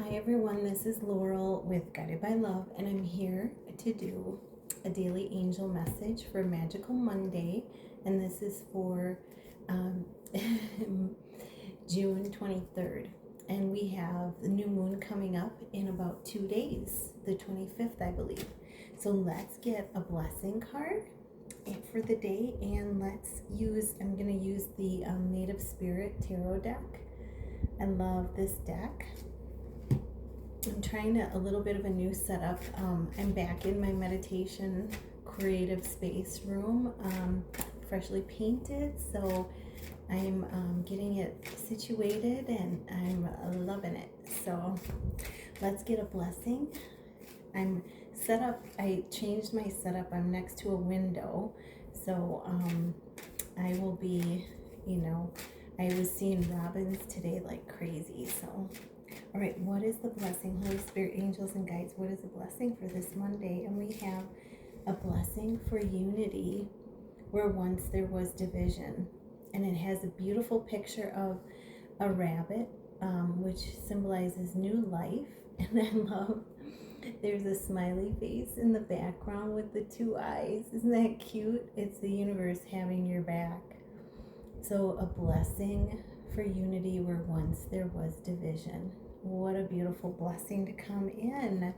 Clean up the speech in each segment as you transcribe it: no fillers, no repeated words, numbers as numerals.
Hi everyone, this is Laurel with Guided by Love, and I'm here to do a daily angel message for Magical Monday, and this is for um, June 23rd. And we have the new moon coming up in about 2 days, the 25th, I believe. So let's get a blessing card for the day, and I'm going to use the Native Spirit Tarot deck. I love this deck. I'm trying a little bit of a new setup. I'm back in my meditation creative space room, freshly painted, so I'm getting it situated and I'm loving it. So let's get a blessing. I'm set up, I changed my setup. I'm next to a window, so I will be, I was seeing robins today like crazy, so all right, what is the blessing? Holy Spirit, angels, and guides, what is the blessing for this Monday? And we have a blessing for unity where once there was division. And it has a beautiful picture of a rabbit, which symbolizes new life. And I love, there's a smiley face in the background with the two eyes. Isn't that cute? It's the universe having your back. So a blessing for unity where once there was division. What a beautiful blessing to come in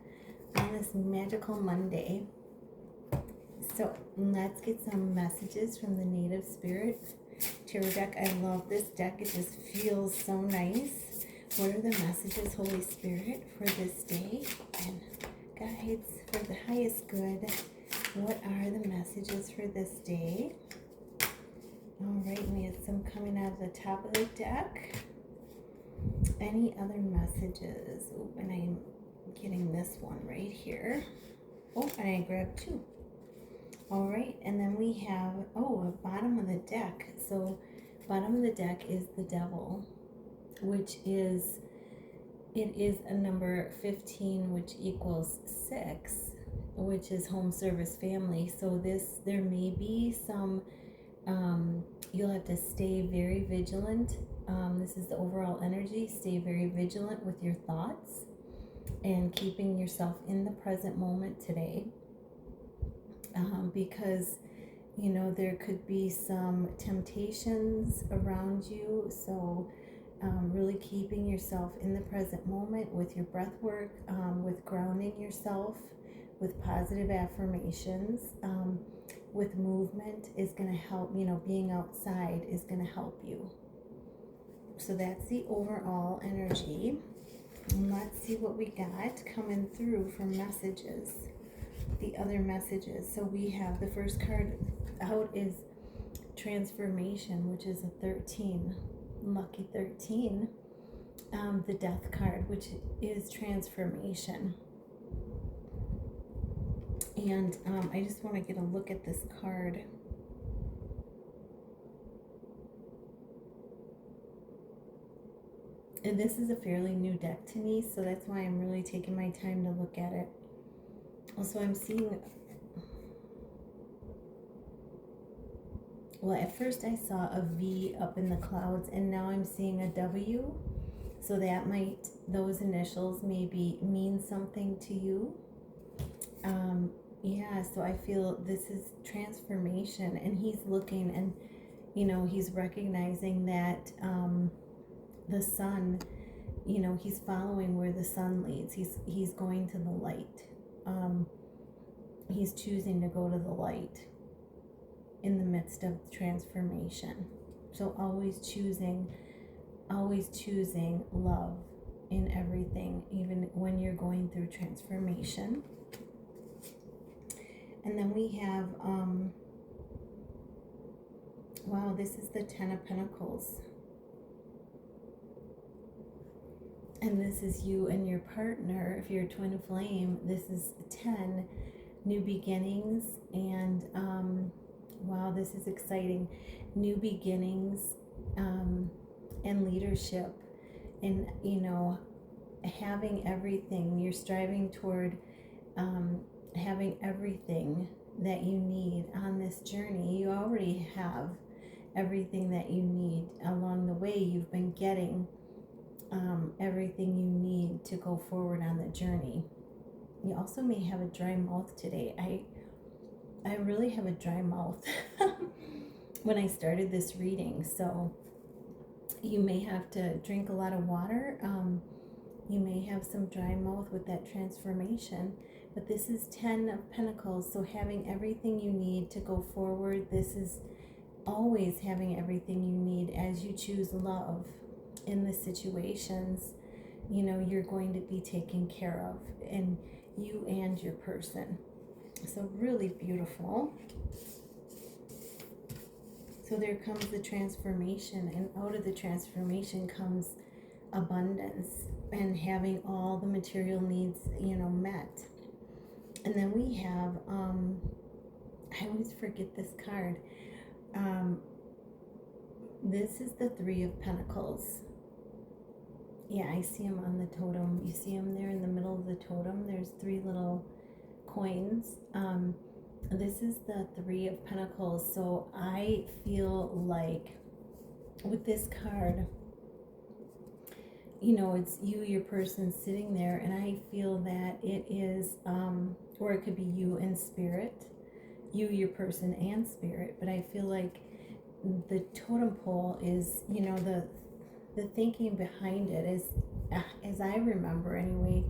on this magical Monday. So let's get some messages from the Native Spirit Tarot deck. I love this deck. It just feels so nice. What are the messages, Holy Spirit, for this day? And guides for the highest good. What are the messages for this day? All right, we had some coming out of the top of the deck. Any other messages? Oh, and I'm getting this one right here. Oh, and I grabbed two. All right, and then we have, a bottom of the deck. So bottom of the deck is the devil, which is, it is a number 15, which equals 6, which is home service family. So there may be some, you'll have to stay very vigilant. This is the overall energy. Stay very vigilant with your thoughts and keeping yourself in the present moment today. Because, there could be some temptations around you. So really keeping yourself in the present moment with your breath work, with grounding yourself, with positive affirmations, with movement is going to help. Being outside is going to help you. So that's the overall energy. And let's see what we got coming through for messages. The other messages. So we have the first card out is transformation, which is a 13, lucky 13. The death card, which is transformation. And I just want to get a look at this card. And this is a fairly new deck to me, so that's why I'm really taking my time to look at it. Also, I'm seeing, well, at first I saw a V up in the clouds, and now I'm seeing a W. So those initials maybe mean something to you. Yeah, so I feel this is transformation, and he's looking and, he's recognizing that the sun, he's following where the sun leads. He's going to the light. He's choosing to go to the light in the midst of transformation. So always choosing love in everything, even when you're going through transformation. And then we have, wow, this is the 10 of Pentacles. And this is you and your partner. If you're a twin flame, this is 10 new beginnings. And wow, this is exciting. New beginnings and leadership. And, having everything. You're striving toward having everything that you need on this journey. You already have everything that you need along the way. You've been getting everything you need to go forward on the journey. You also may have a dry mouth today. I really have a dry mouth when I started this reading, so you may have to drink a lot of water. You may have some dry mouth with that transformation, but this is 10 of Pentacles, so having everything you need to go forward. This is always having everything you need as you choose love in the situations. You know, you're going to be taken care of, and you and your person. So really beautiful. So there comes the transformation, and out of the transformation comes abundance and having all the material needs, you know, met. And then we have, I always forget this card. This is the 3 of Pentacles. Yeah, I see him on the totem. You see him there in the middle of the totem. There's 3 little coins. This is the 3 of Pentacles. So I feel like with this card, you know, it's you, your person sitting there, and I feel that it is, or it could be you and spirit, you, your person, and spirit. But I feel like the totem pole is, you know, the thinking behind it is, as I remember anyway,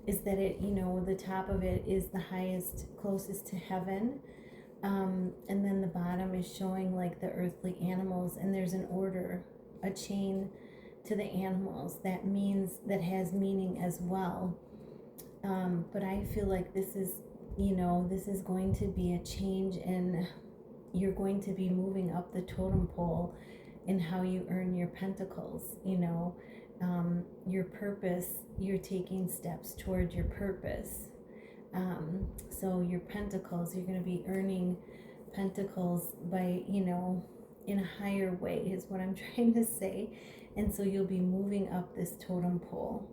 is that it, you know, the top of it is the highest, closest to heaven, and then the bottom is showing like the earthly animals, and there's an order, a chain to the animals that has meaning as well. But I feel like this is, you know, this is going to be a change, and you're going to be moving up the totem pole in how you earn your pentacles, you know, your purpose. You're taking steps toward your purpose. So your pentacles, you're going to be earning pentacles by, you know, in a higher way is what I'm trying to say. And so you'll be moving up this totem pole.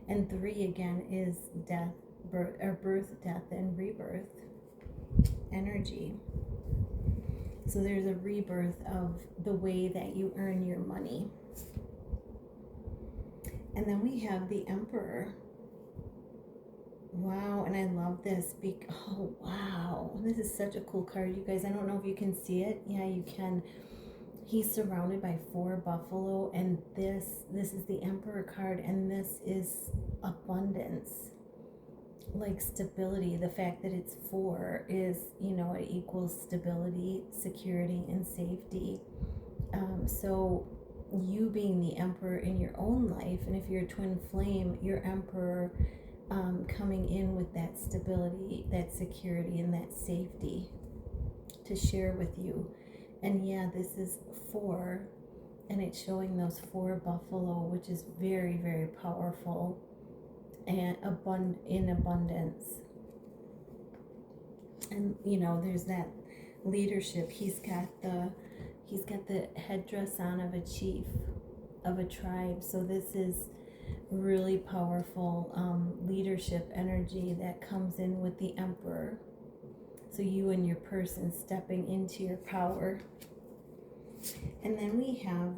And 3 again is death, birth, death, and rebirth energy. So there's a rebirth of the way that you earn your money. And then we have the Emperor. Wow, and I love this. Oh, wow. This is such a cool card, you guys. I don't know if you can see it. Yeah, you can. He's surrounded by 4 buffalo, and this is the Emperor card, and this is abundance, like stability. The fact that it's 4 is, you know, it equals stability, security, and safety. So you being the Emperor in your own life, and if you're a twin flame, your Emperor coming in with that stability, that security, and that safety to share with you. And yeah, this is 4, and it's showing those 4 buffalo, which is very, very powerful and in abundance. And you know, there's that leadership. He's got the headdress on of a chief of a tribe. So this is really powerful leadership energy that comes in with the Emperor. So you and your person stepping into your power. And then we have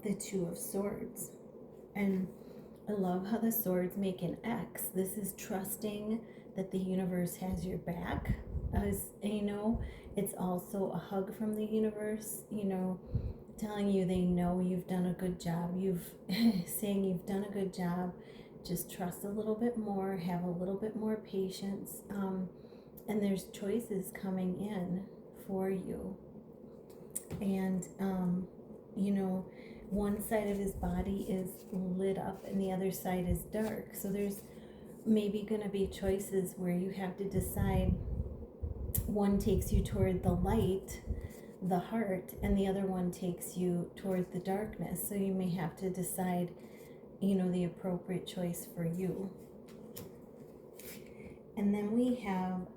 the 2 of Swords. And I love how the swords make an X. This is trusting that the universe has your back. As you know, it's also a hug from the universe, you know, telling you they know you've done a good job. Saying you've done a good job. Just trust a little bit more, have a little bit more patience. And there's choices coming in for you. And, you know, one side of his body is lit up and the other side is dark. So there's maybe going to be choices where you have to decide. One takes you toward the light, the heart, and the other one takes you toward the darkness. So you may have to decide, you know, the appropriate choice for you. And then we have,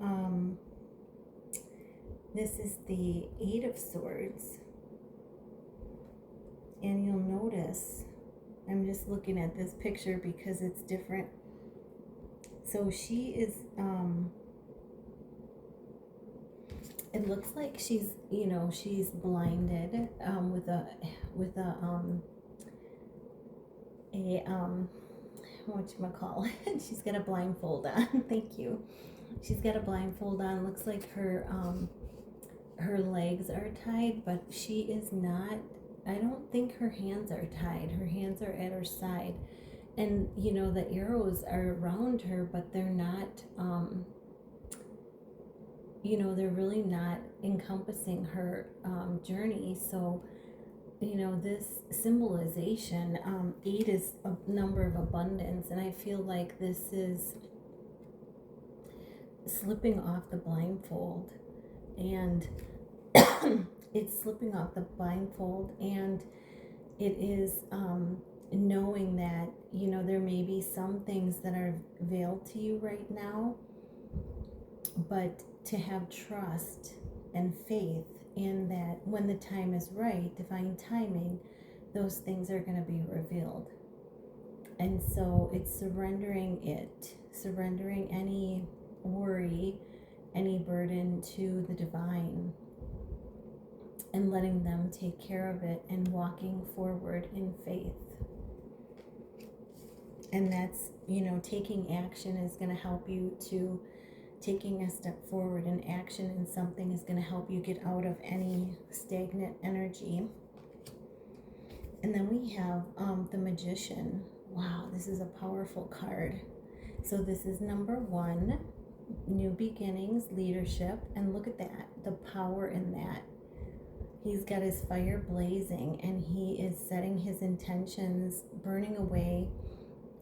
this is the 8 of Swords. And you'll notice, I'm just looking at this picture because it's different. So she is, it looks like she's, you know, she's blinded with a whatchamacallit, she's got a blindfold on. Thank you. She's got a blindfold on. Looks like her legs are tied, but she is not. I don't think her hands are tied. Her hands are at her side. And the arrows are around her, but they're not, they're really not encompassing her journey. So, this symbolization, 8 is a number of abundance, and I feel like this is slipping off the blindfold, and it's slipping off the blindfold, and it is knowing that there may be some things that are veiled to you right now, but to have trust and faith in that when the time is right, divine timing, those things are going to be revealed. And so it's surrendering any worry, any burden to the divine, and letting them take care of it and walking forward in faith. And that's, taking action is going to help you to taking a step forward in action, and something is going to help you get out of any stagnant energy. And then we have the Magician. Wow, this is a powerful card. So this is number 1, new beginnings, leadership, and look at that, the power in that. He's got his fire blazing, and he is setting his intentions, burning away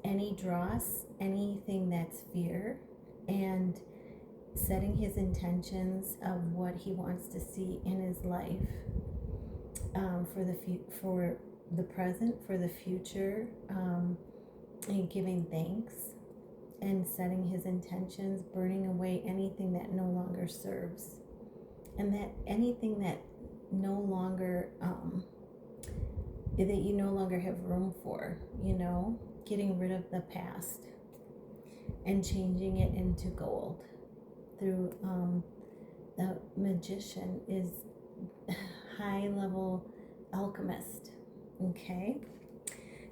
any dross, anything that's fear, and setting his intentions of what he wants to see in his life, for the present, for the future, and giving thanks and setting his intentions, burning away anything that no longer serves, and that anything that no longer that you no longer have room for, getting rid of the past and changing it into gold through the Magician is high level alchemist. Okay,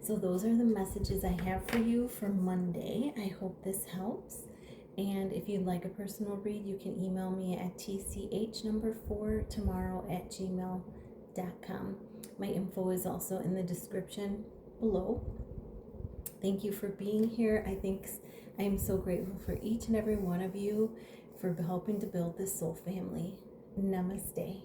so those are the messages I have for you for Monday. I hope this helps. And if you'd like a personal read, you can email me at tch4tomorrow@gmail.com. My info is also in the description below. Thank you for being here. I am so grateful for each and every one of you for helping to build this soul family. Namaste.